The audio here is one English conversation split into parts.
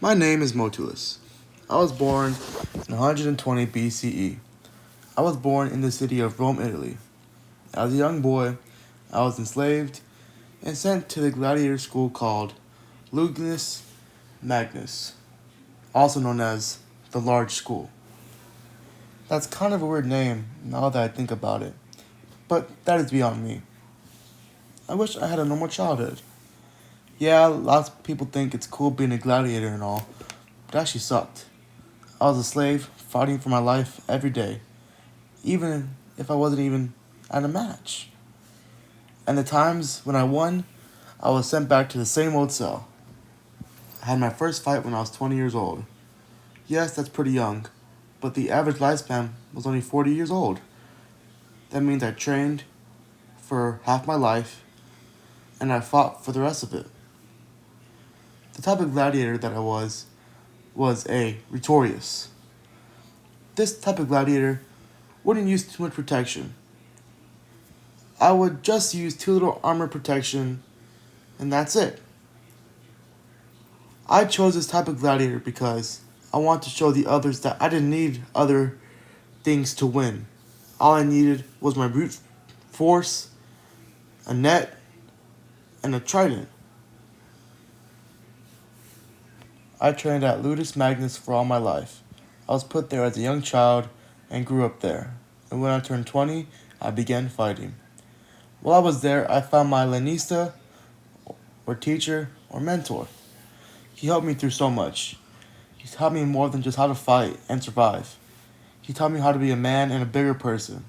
My name is Motulus. I was born in 120 BCE. I was born in the city of Rome, Italy. As a young boy, I was enslaved and sent to the gladiator school called Lugnus Magnus, also known as the Large School. That's kind of a weird name now that I think about it, but that is beyond me. I wish I had a normal childhood. Yeah, lots of people think it's cool being a gladiator and all, but it actually sucked. I was a slave fighting for my life every day, even if I wasn't even at a match. And the times when I won, I was sent back to the same old cell. I had my first fight when I was 20 years old. Yes, that's pretty young, but the average lifespan was only 40 years old. That means I trained for half my life and I fought for the rest of it. The type of gladiator that I was a Rhetorius. This type of gladiator wouldn't use too much protection. I would just use two little armor protection, and that's it. I chose this type of gladiator because I want to show the others that I didn't need other things to win. All I needed was my brute force, a net, and a trident. I trained at Ludus Magnus for all my life. I was put there as a young child and grew up there. And when I turned 20, I began fighting. While I was there, I found my Lenista, or teacher, or mentor. He helped me through so much. He taught me more than just how to fight and survive. He taught me how to be a man and a bigger person.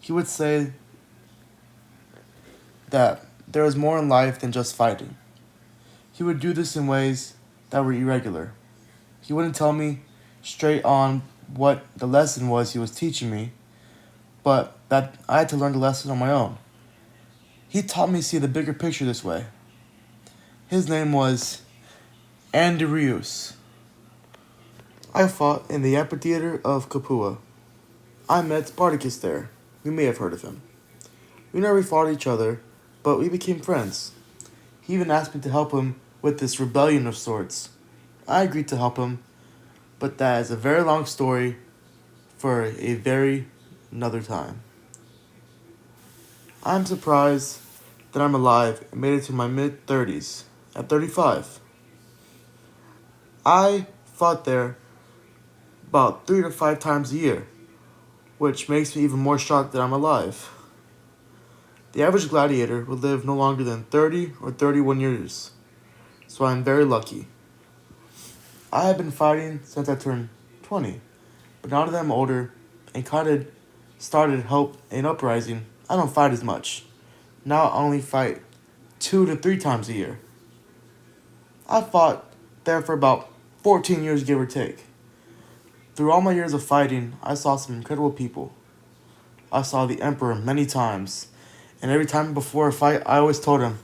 He would say that there is more in life than just fighting. He would do this in ways that were irregular. He wouldn't tell me straight on what the lesson was he was teaching me, but that I had to learn the lesson on my own. He taught me to see the bigger picture this way. His name was Andreus. I fought in the amphitheater of Capua. I met Spartacus there. You may have heard of him. We never fought each other, but we became friends. He even asked me to help him with this rebellion of sorts. I agreed to help him, but that is a very long story for a very another time. I'm surprised that I'm alive and made it to my mid-30s. At 35. I fought there about 3 to 5 times a year, which makes me even more shocked that I'm alive. The average gladiator would live no longer than 30 or 31 years, so I'm very lucky. I have been fighting since I turned 20, but now that I'm older and kind of started help in uprising, I don't fight as much. Now I only fight 2 to 3 times a year. I fought there for about 14 years, give or take. Through all my years of fighting, I saw some incredible people. I saw the Emperor many times, and every time before a fight, I always told him,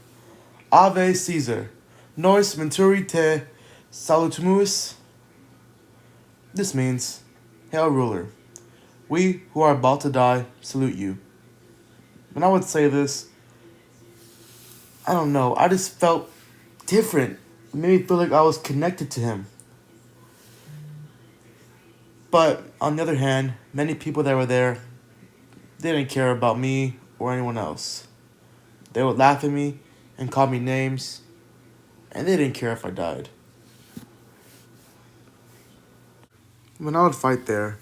Ave Caesar, nos menturi te salutamus. This means, Hail ruler, we who are about to die salute you. When I would say this, I don't know, I just felt different. It made me feel like I was connected to him. But on the other hand, many people that were there, they didn't care about me or anyone else. They would laugh at me and call me names, and they didn't care if I died. When I would fight there,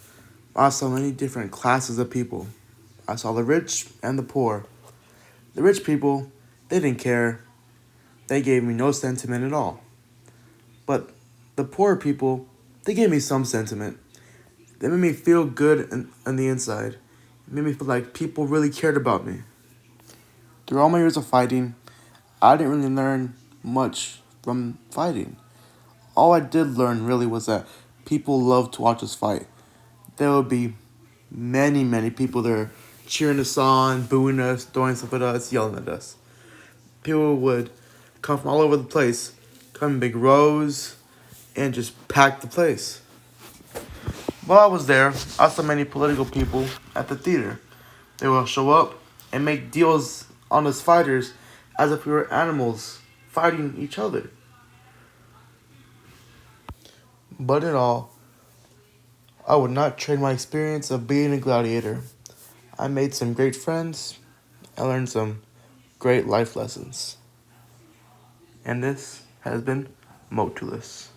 I saw many different classes of people. I saw the rich and the poor. The rich people, they didn't care. They gave me no sentiment at all. But the poor people, they gave me some sentiment. They made me feel good on the inside. It made me feel like people really cared about me. Through all my years of fighting, I didn't really learn much from fighting. All I did learn really was that people loved to watch us fight. There would be many people there cheering us on, booing us, throwing stuff at us, yelling at us. People would come from all over the place, come in big rows, and just pack the place. While I was there, I saw many political people at the theater. They will show up and make deals on us fighters as if we were animals fighting each other. But in all, I would not trade my experience of being a gladiator. I made some great friends. I learned some great life lessons. And this has been Motulus.